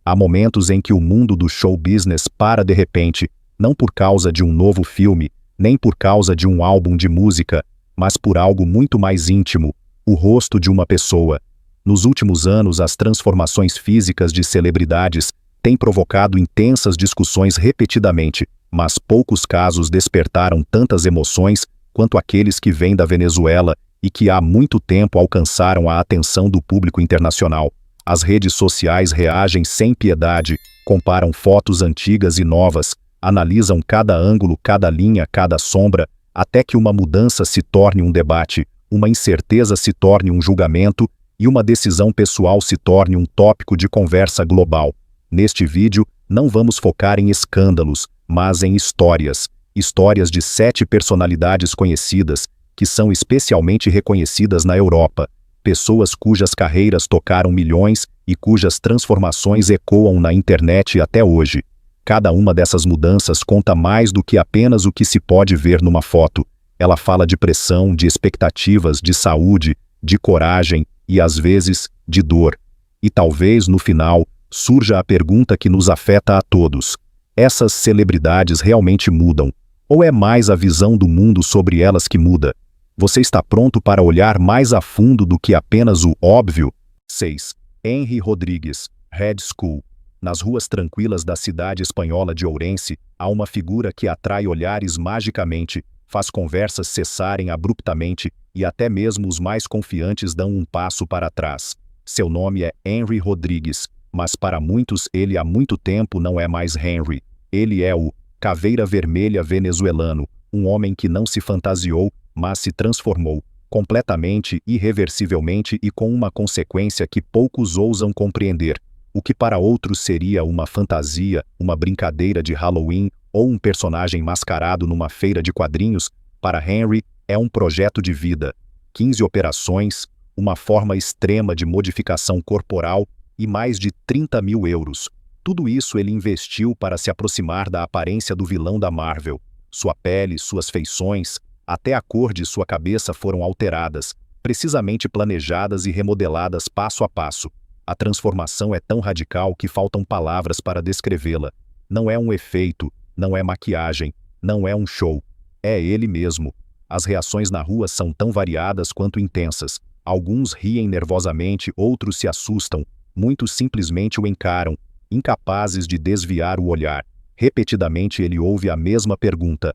Há momentos em que o mundo do show business para de repente, não por causa de um novo filme, nem por causa de um álbum de música, mas por algo muito mais íntimo, o rosto de uma pessoa. Nos últimos anos, as transformações físicas de celebridades têm provocado intensas discussões repetidamente, mas poucos casos despertaram tantas emoções quanto aqueles que vêm da Venezuela e que há muito tempo alcançaram a atenção do público internacional. As redes sociais reagem sem piedade, comparam fotos antigas e novas, analisam cada ângulo, cada linha, cada sombra, até que uma mudança se torne um debate, uma incerteza se torne um julgamento e uma decisão pessoal se torne um tópico de conversa global. Neste vídeo, não vamos focar em escândalos, mas em histórias de 7 personalidades conhecidas, que são especialmente reconhecidas na Europa, pessoas cujas carreiras tocaram milhões e cujas transformações ecoam na internet até hoje. Cada uma dessas mudanças conta mais do que apenas o que se pode ver numa foto. Ela fala de pressão, de expectativas, de saúde, de coragem e, às vezes, de dor. E talvez, no final, surja a pergunta que nos afeta a todos. Essas celebridades realmente mudam? Ou é mais a visão do mundo sobre elas que muda? Você está pronto para olhar mais a fundo do que apenas o óbvio? 6. Henry Rodrigues, Red Skull. Nas ruas tranquilas da cidade espanhola de Ourense, há uma figura que atrai olhares magicamente, faz conversas cessarem abruptamente e até mesmo os mais confiantes dão um passo para trás. Seu nome é Henry Rodrigues, mas para muitos ele há muito tempo não é mais Henry. Ele é o Caveira Vermelha venezuelano, um homem que não se fantasiou, mas se transformou, completamente, irreversivelmente e com uma consequência que poucos ousam compreender. O que para outros seria uma fantasia, uma brincadeira de Halloween ou um personagem mascarado numa feira de quadrinhos, para Henry é um projeto de vida. 15 operações, uma forma extrema de modificação corporal e mais de 30 mil euros. Tudo isso ele investiu para se aproximar da aparência do vilão da Marvel. Sua pele, suas feições, até a cor de sua cabeça foram alteradas, precisamente planejadas e remodeladas passo a passo. A transformação é tão radical que faltam palavras para descrevê-la. Não é um efeito, não é maquiagem, não é um show. É ele mesmo. As reações na rua são tão variadas quanto intensas. Alguns riem nervosamente, outros se assustam, muitos simplesmente o encaram, incapazes de desviar o olhar. Repetidamente ele ouve a mesma pergunta: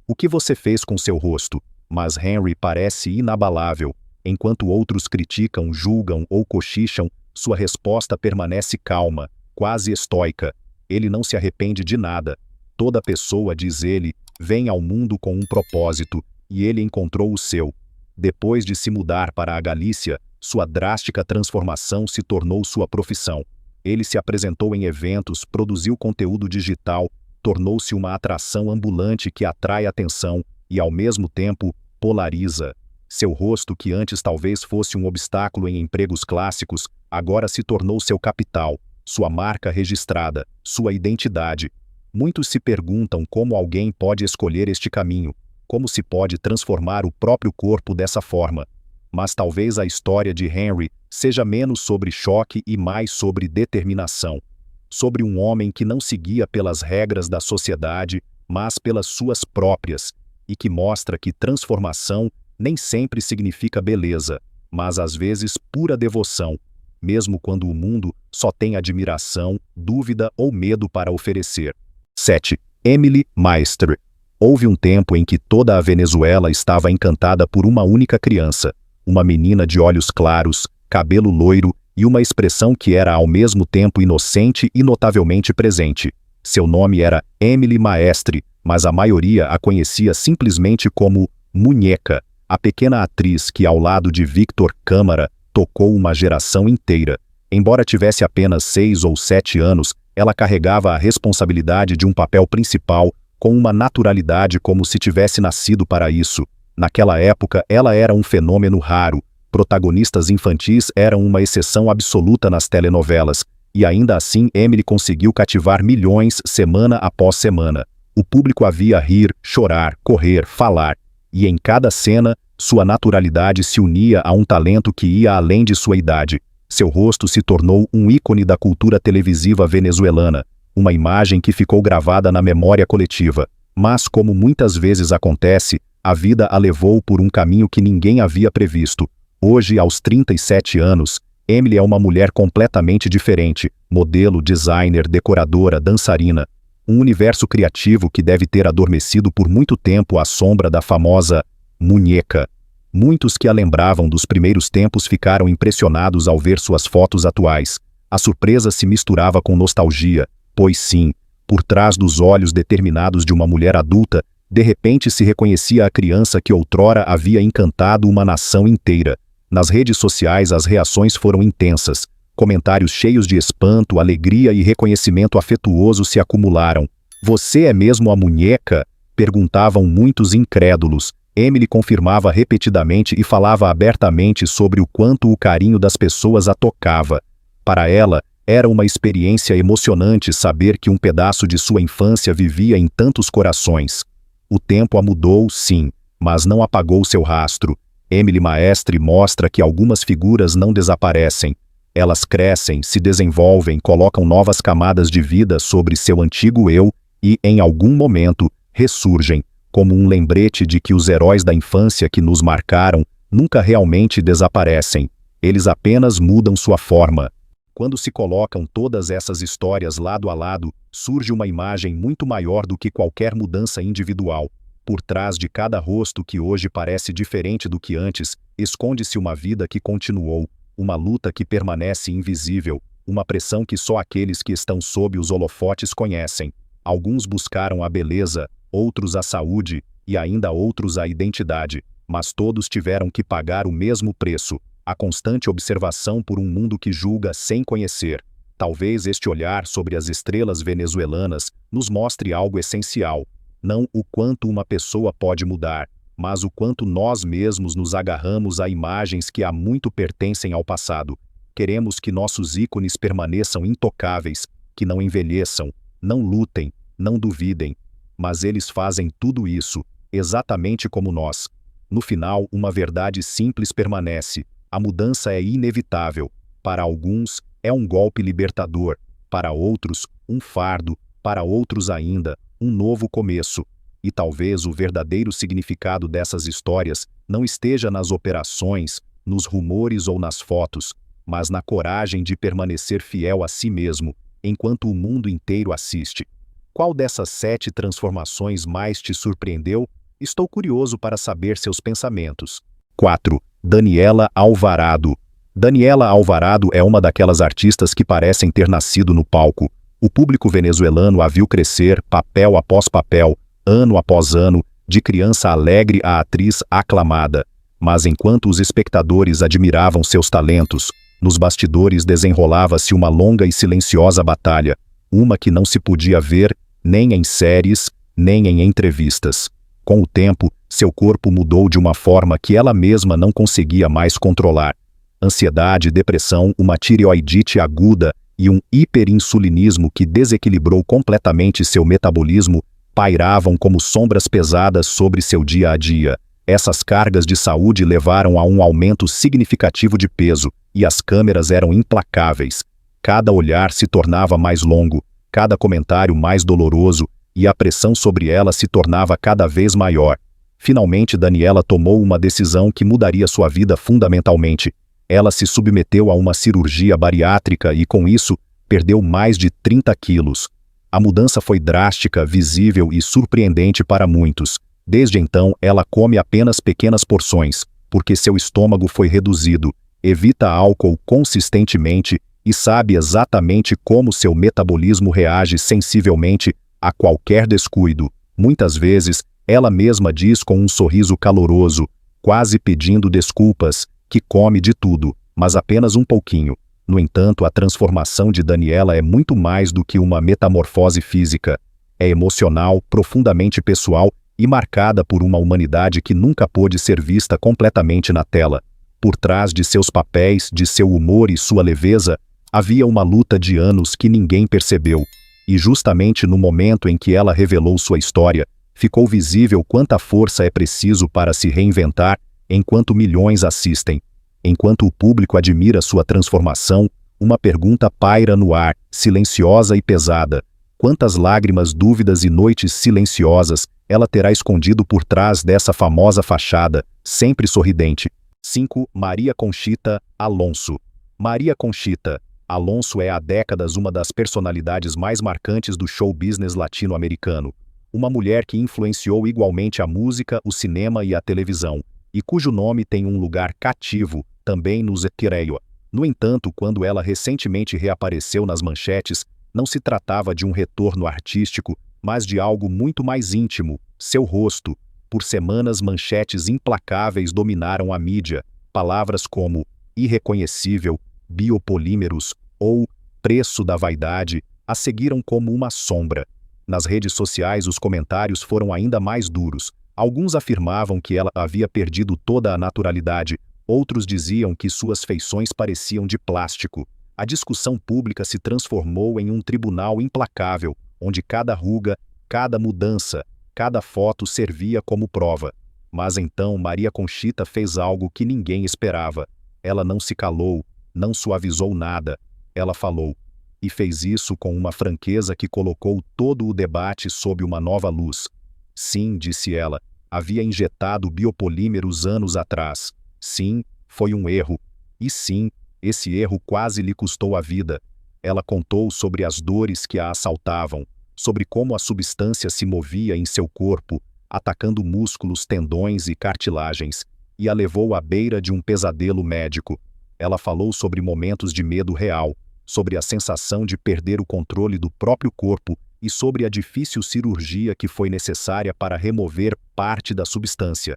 o que você fez com seu rosto? Mas Henry parece inabalável. Enquanto outros criticam, julgam ou cochicham, sua resposta permanece calma, quase estoica. Ele não se arrepende de nada. Toda pessoa, diz ele, vem ao mundo com um propósito, e ele encontrou o seu. Depois de se mudar para a Galícia, sua drástica transformação se tornou sua profissão. Ele se apresentou em eventos, produziu conteúdo digital, tornou-se uma atração ambulante que atrai atenção e, ao mesmo tempo, polariza. Seu rosto, que antes talvez fosse um obstáculo em empregos clássicos, agora se tornou seu capital, sua marca registrada, sua identidade. Muitos se perguntam como alguém pode escolher este caminho, como se pode transformar o próprio corpo dessa forma. Mas talvez a história de Henry seja menos sobre choque e mais sobre determinação. Sobre um homem que não seguia pelas regras da sociedade, mas pelas suas próprias, e que mostra que transformação nem sempre significa beleza, mas às vezes pura devoção, mesmo quando o mundo só tem admiração, dúvida ou medo para oferecer. 7. Emily Maestre. Houve um tempo em que toda a Venezuela estava encantada por uma única criança, uma menina de olhos claros, cabelo loiro e uma expressão que era ao mesmo tempo inocente e notavelmente presente. Seu nome era Emily Maestre, mas a maioria a conhecia simplesmente como Muñeca, a pequena atriz que, ao lado de Víctor Câmara, tocou uma geração inteira. Embora tivesse apenas 6 ou 7 anos, ela carregava a responsabilidade de um papel principal com uma naturalidade como se tivesse nascido para isso. Naquela época, ela era um fenômeno raro. Protagonistas infantis eram uma exceção absoluta nas telenovelas, e ainda assim Emily conseguiu cativar milhões semana após semana. O público a via rir, chorar, correr, falar. E em cada cena, sua naturalidade se unia a um talento que ia além de sua idade. seu rosto se tornou um ícone da cultura televisiva venezuelana, uma imagem que ficou gravada na memória coletiva. Mas, como muitas vezes acontece, a vida a levou por um caminho que ninguém havia previsto. Hoje, aos 37 anos, Emily é uma mulher completamente diferente, modelo, designer, decoradora, dançarina. Um universo criativo que deve ter adormecido por muito tempo à sombra da famosa muñeca. Muitos que a lembravam dos primeiros tempos ficaram impressionados ao ver suas fotos atuais. A surpresa se misturava com nostalgia, pois sim, por trás dos olhos determinados de uma mulher adulta, de repente se reconhecia a criança que outrora havia encantado uma nação inteira. Nas redes sociais as reações foram intensas. Comentários cheios de espanto, alegria e reconhecimento afetuoso se acumularam. "Você é mesmo a muñeca?" perguntavam muitos incrédulos. Emily confirmava repetidamente e falava abertamente sobre o quanto o carinho das pessoas a tocava. Para ela, era uma experiência emocionante saber que um pedaço de sua infância vivia em tantos corações. O tempo a mudou, sim, mas não apagou seu rastro. Emily Maestre mostra que algumas figuras não desaparecem. Elas crescem, se desenvolvem, colocam novas camadas de vida sobre seu antigo eu e, em algum momento, ressurgem, como um lembrete de que os heróis da infância que nos marcaram nunca realmente desaparecem. Eles apenas mudam sua forma. Quando se colocam todas essas histórias lado a lado, surge uma imagem muito maior do que qualquer mudança individual. Por trás de cada rosto que hoje parece diferente do que antes, esconde-se uma vida que continuou, uma luta que permanece invisível, uma pressão que só aqueles que estão sob os holofotes conhecem. Alguns buscaram a beleza, outros a saúde, e ainda outros a identidade, mas todos tiveram que pagar o mesmo preço, a constante observação por um mundo que julga sem conhecer. Talvez este olhar sobre as estrelas venezuelanas nos mostre algo essencial. Não o quanto uma pessoa pode mudar, mas o quanto nós mesmos nos agarramos a imagens que há muito pertencem ao passado. Queremos que nossos ícones permaneçam intocáveis, que não envelheçam, não lutem, não duvidem. Mas eles fazem tudo isso, exatamente como nós. No final, uma verdade simples permanece. A mudança é inevitável. Para alguns, é um golpe libertador. Para outros, um fardo. Para outros ainda, um novo começo. E talvez o verdadeiro significado dessas histórias não esteja nas operações, nos rumores ou nas fotos, mas na coragem de permanecer fiel a si mesmo, enquanto o mundo inteiro assiste. Qual dessas 7 transformações mais te surpreendeu? Estou curioso para saber seus pensamentos. 4. Daniela Alvarado. Daniela Alvarado é uma daquelas artistas que parecem ter nascido no palco. O público venezuelano a viu crescer, papel após papel, ano após ano, de criança alegre à atriz aclamada. Mas enquanto os espectadores admiravam seus talentos, nos bastidores desenrolava-se uma longa e silenciosa batalha, uma que não se podia ver nem em séries, nem em entrevistas. Com o tempo, seu corpo mudou de uma forma que ela mesma não conseguia mais controlar. Ansiedade, depressão, uma tireoidite aguda e um hiperinsulinismo que desequilibrou completamente seu metabolismo pairavam como sombras pesadas sobre seu dia a dia. Essas cargas de saúde levaram a um aumento significativo de peso, e as câmeras eram implacáveis. Cada olhar se tornava mais longo, cada comentário mais doloroso, e a pressão sobre ela se tornava cada vez maior. Finalmente, Daniela tomou uma decisão que mudaria sua vida fundamentalmente. Ela se submeteu a uma cirurgia bariátrica e, com isso, perdeu mais de 30 quilos. A mudança foi drástica, visível e surpreendente para muitos. Desde então, ela come apenas pequenas porções, porque seu estômago foi reduzido, evita álcool consistentemente e sabe exatamente como seu metabolismo reage sensivelmente a qualquer descuido. Muitas vezes, ela mesma diz com um sorriso caloroso, quase pedindo desculpas, que come de tudo, mas apenas um pouquinho. No entanto, a transformação de Daniela é muito mais do que uma metamorfose física. É emocional, profundamente pessoal e marcada por uma humanidade que nunca pôde ser vista completamente na tela. Por trás de seus papéis, de seu humor e sua leveza, havia uma luta de anos que ninguém percebeu. E justamente no momento em que ela revelou sua história, ficou visível quanta força é preciso para se reinventar enquanto milhões assistem. Enquanto o público admira sua transformação, uma pergunta paira no ar, silenciosa e pesada. Quantas lágrimas, dúvidas e noites silenciosas ela terá escondido por trás dessa famosa fachada, sempre sorridente? 5. Maria Conchita Alonso. Maria Conchita Alonso é há décadas uma das personalidades mais marcantes do show business latino-americano. Uma mulher que influenciou igualmente a música, o cinema e a televisão, e cujo nome tem um lugar cativo também nos Etireio. No entanto, quando ela recentemente reapareceu nas manchetes, não se tratava de um retorno artístico, mas de algo muito mais íntimo, seu rosto. Por semanas, manchetes implacáveis dominaram a mídia. Palavras como irreconhecível, biopolímeros ou preço da vaidade a seguiram como uma sombra. Nas redes sociais, os comentários foram ainda mais duros. Alguns afirmavam que ela havia perdido toda a naturalidade, outros diziam que suas feições pareciam de plástico. A discussão pública se transformou em um tribunal implacável, onde cada ruga, cada mudança, cada foto servia como prova. Mas então Maria Conchita fez algo que ninguém esperava. Ela não se calou, não suavizou nada. Ela falou. E fez isso com uma franqueza que colocou todo o debate sob uma nova luz. Sim, disse ela, havia injetado biopolímeros anos atrás. Sim, foi um erro. E sim, esse erro quase lhe custou a vida. Ela contou sobre as dores que a assaltavam, sobre como a substância se movia em seu corpo, atacando músculos, tendões e cartilagens, e a levou à beira de um pesadelo médico. Ela falou sobre momentos de medo real, sobre a sensação de perder o controle do próprio corpo e sobre a difícil cirurgia que foi necessária para remover parte da substância.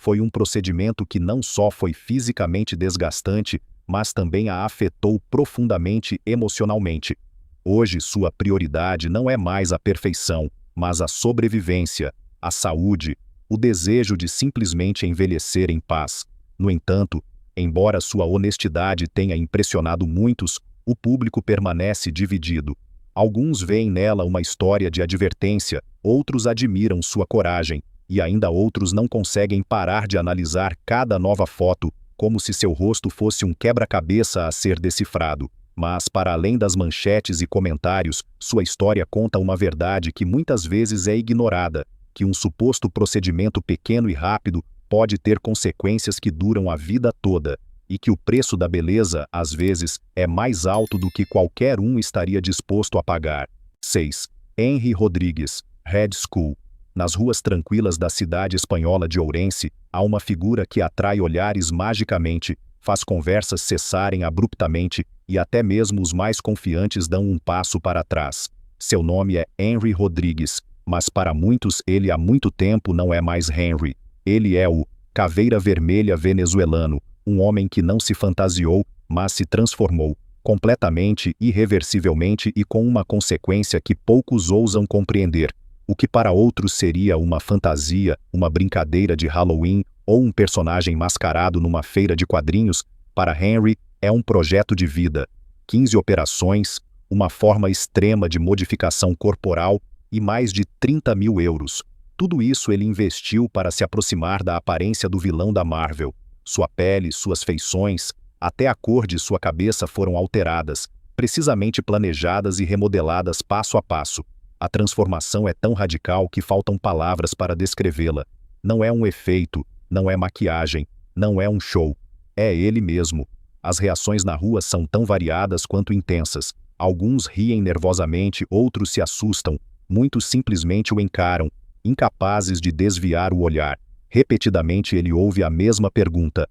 Foi um procedimento que não só foi fisicamente desgastante, mas também a afetou profundamente emocionalmente. Hoje, sua prioridade não é mais a perfeição, mas a sobrevivência, a saúde, o desejo de simplesmente envelhecer em paz. No entanto, embora sua honestidade tenha impressionado muitos, o público permanece dividido. Alguns veem nela uma história de advertência, outros admiram sua coragem, e ainda outros não conseguem parar de analisar cada nova foto, como se seu rosto fosse um quebra-cabeça a ser decifrado. Mas, para além das manchetes e comentários, sua história conta uma verdade que muitas vezes é ignorada, que um suposto procedimento pequeno e rápido pode ter consequências que duram a vida toda, e que o preço da beleza, às vezes, é mais alto do que qualquer um estaria disposto a pagar. 6. Henry Rodrigues, Red School. Nas ruas tranquilas da cidade espanhola de Ourense, há uma figura que atrai olhares magicamente, faz conversas cessarem abruptamente e até mesmo os mais confiantes dão um passo para trás. Seu nome é Henry Rodrigues, mas para muitos ele há muito tempo não é mais Henry. Ele é o Caveira Vermelha venezuelano, um homem que não se fantasiou, mas se transformou, completamente, irreversivelmente e com uma consequência que poucos ousam compreender. O que para outros seria uma fantasia, uma brincadeira de Halloween ou um personagem mascarado numa feira de quadrinhos, para Henry é um projeto de vida. 15 operações, uma forma extrema de modificação corporal e mais de 30 mil euros. Tudo isso ele investiu para se aproximar da aparência do vilão da Marvel. Sua pele, suas feições, até a cor de sua cabeça foram alteradas, precisamente planejadas e remodeladas passo a passo. A transformação é tão radical que faltam palavras para descrevê-la. Não é um efeito, não é maquiagem, não é um show. É ele mesmo. As reações na rua são tão variadas quanto intensas. Alguns riem nervosamente, outros se assustam, muitos simplesmente o encaram, incapazes de desviar o olhar. Repetidamente ele ouve a mesma pergunta.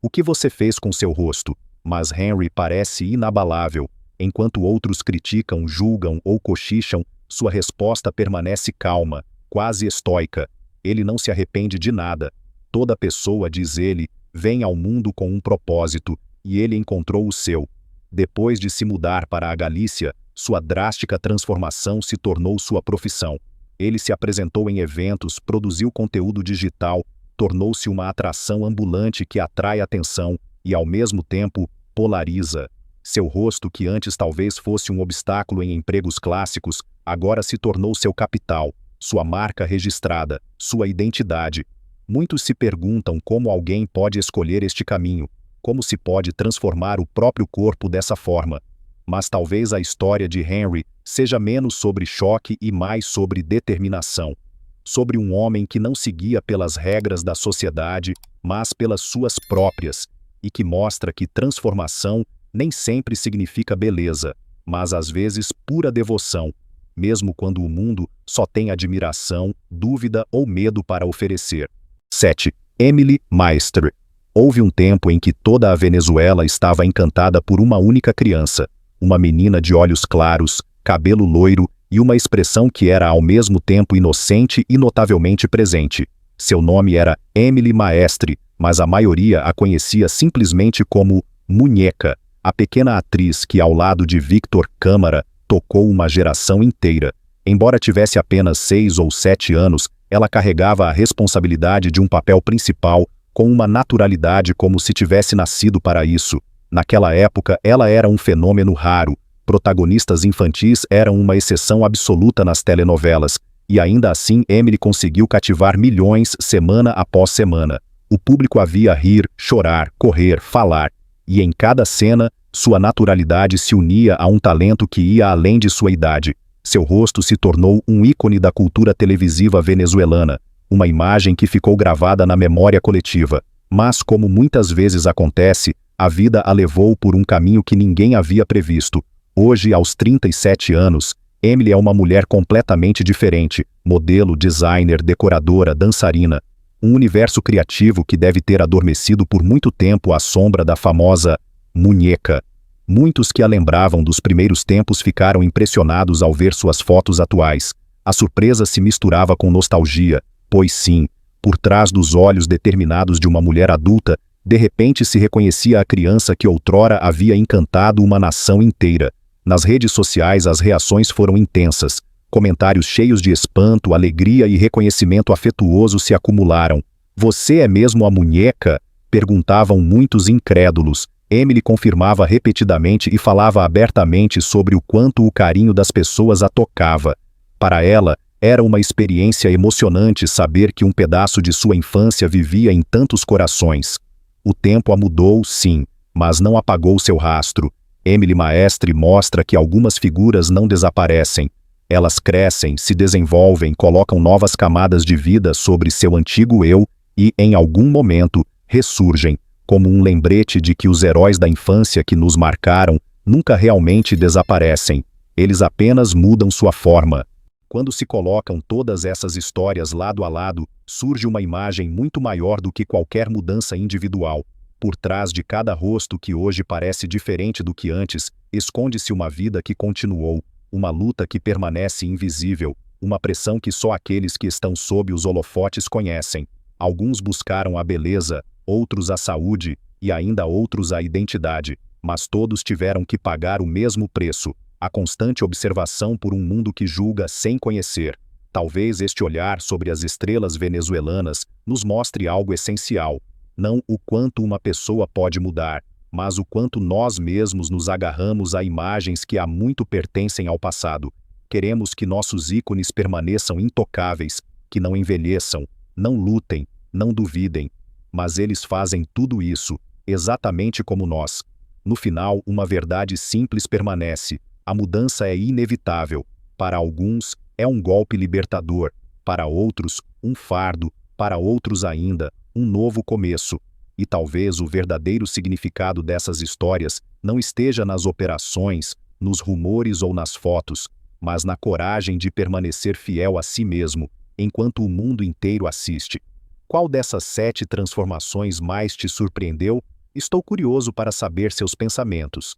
O que você fez com seu rosto? Mas Henry parece inabalável. Enquanto outros criticam, julgam ou cochicham, sua resposta permanece calma, quase estoica. Ele não se arrepende de nada. Toda pessoa, diz ele, vem ao mundo com um propósito, e ele encontrou o seu. Depois de se mudar para a Galícia, sua drástica transformação se tornou sua profissão. Ele se apresentou em eventos, produziu conteúdo digital, tornou-se uma atração ambulante que atrai atenção e, ao mesmo tempo, polariza. Seu rosto, que antes talvez fosse um obstáculo em empregos clássicos, agora se tornou seu capital, sua marca registrada, sua identidade. Muitos se perguntam como alguém pode escolher este caminho. como se pode transformar o próprio corpo dessa forma. Mas talvez a história de Henry seja menos sobre choque e mais sobre determinação. Sobre um homem que não seguia pelas regras da sociedade, mas pelas suas próprias, e que mostra que transformação nem sempre significa beleza, mas às vezes pura devoção, mesmo quando o mundo só tem admiração, dúvida ou medo para oferecer. 7. Emily Maestre. Houve um tempo em que toda a Venezuela estava encantada por uma única criança, uma menina de olhos claros, cabelo loiro e uma expressão que era ao mesmo tempo inocente e notavelmente presente. Seu nome era Emily Maestre, mas a maioria a conhecia simplesmente como Munheca, a pequena atriz que, ao lado de Victor Câmara, tocou uma geração inteira. Embora tivesse apenas 6 ou 7 anos, ela carregava a responsabilidade de um papel principal com uma naturalidade como se tivesse nascido para isso. Naquela época, ela era um fenômeno raro. Protagonistas infantis eram uma exceção absoluta nas telenovelas, e ainda assim Emily conseguiu cativar milhões semana após semana. O público a via rir, chorar, correr, falar, e em cada cena, sua naturalidade se unia a um talento que ia além de sua idade. Seu rosto se tornou um ícone da cultura televisiva venezuelana, uma imagem que ficou gravada na memória coletiva. Mas, como muitas vezes acontece, a vida a levou por um caminho que ninguém havia previsto. Hoje, aos 37 anos, Emily é uma mulher completamente diferente, modelo, designer, decoradora, dançarina. Um universo criativo que deve ter adormecido por muito tempo à sombra da famosa Munheca. Muitos que a lembravam dos primeiros tempos ficaram impressionados ao ver suas fotos atuais. A surpresa se misturava com nostalgia, pois sim, por trás dos olhos determinados de uma mulher adulta, de repente se reconhecia a criança que outrora havia encantado uma nação inteira. Nas redes sociais as reações foram intensas. Comentários cheios de espanto, alegria e reconhecimento afetuoso se acumularam. "Você é mesmo a Munheca?" perguntavam muitos incrédulos. Emily confirmava repetidamente e falava abertamente sobre o quanto o carinho das pessoas a tocava. Para ela, era uma experiência emocionante saber que um pedaço de sua infância vivia em tantos corações. O tempo a mudou, sim, mas não apagou seu rastro. Emily Maestre mostra que algumas figuras não desaparecem. Elas crescem, se desenvolvem, colocam novas camadas de vida sobre seu antigo eu e, em algum momento, ressurgem, como um lembrete de que os heróis da infância que nos marcaram nunca realmente desaparecem. Eles apenas mudam sua forma. Quando se colocam todas essas histórias lado a lado, surge uma imagem muito maior do que qualquer mudança individual. Por trás de cada rosto que hoje parece diferente do que antes, esconde-se uma vida que continuou, uma luta que permanece invisível, uma pressão que só aqueles que estão sob os holofotes conhecem. Alguns buscaram a beleza, outros a saúde, e ainda outros a identidade, mas todos tiveram que pagar o mesmo preço, a constante observação por um mundo que julga sem conhecer. Talvez este olhar sobre as estrelas venezuelanas nos mostre algo essencial. Não o quanto uma pessoa pode mudar, mas o quanto nós mesmos nos agarramos a imagens que há muito pertencem ao passado. Queremos que nossos ícones permaneçam intocáveis, que não envelheçam, não lutem, não duvidem. Mas eles fazem tudo isso, exatamente como nós. No final, uma verdade simples permanece: a mudança é inevitável. Para alguns, é um golpe libertador. Para outros, um fardo. Para outros ainda, um novo começo. E talvez o verdadeiro significado dessas histórias não esteja nas operações, nos rumores ou nas fotos, mas na coragem de permanecer fiel a si mesmo, enquanto o mundo inteiro assiste. Qual dessas 7 transformações mais te surpreendeu? Estou curioso para saber seus pensamentos.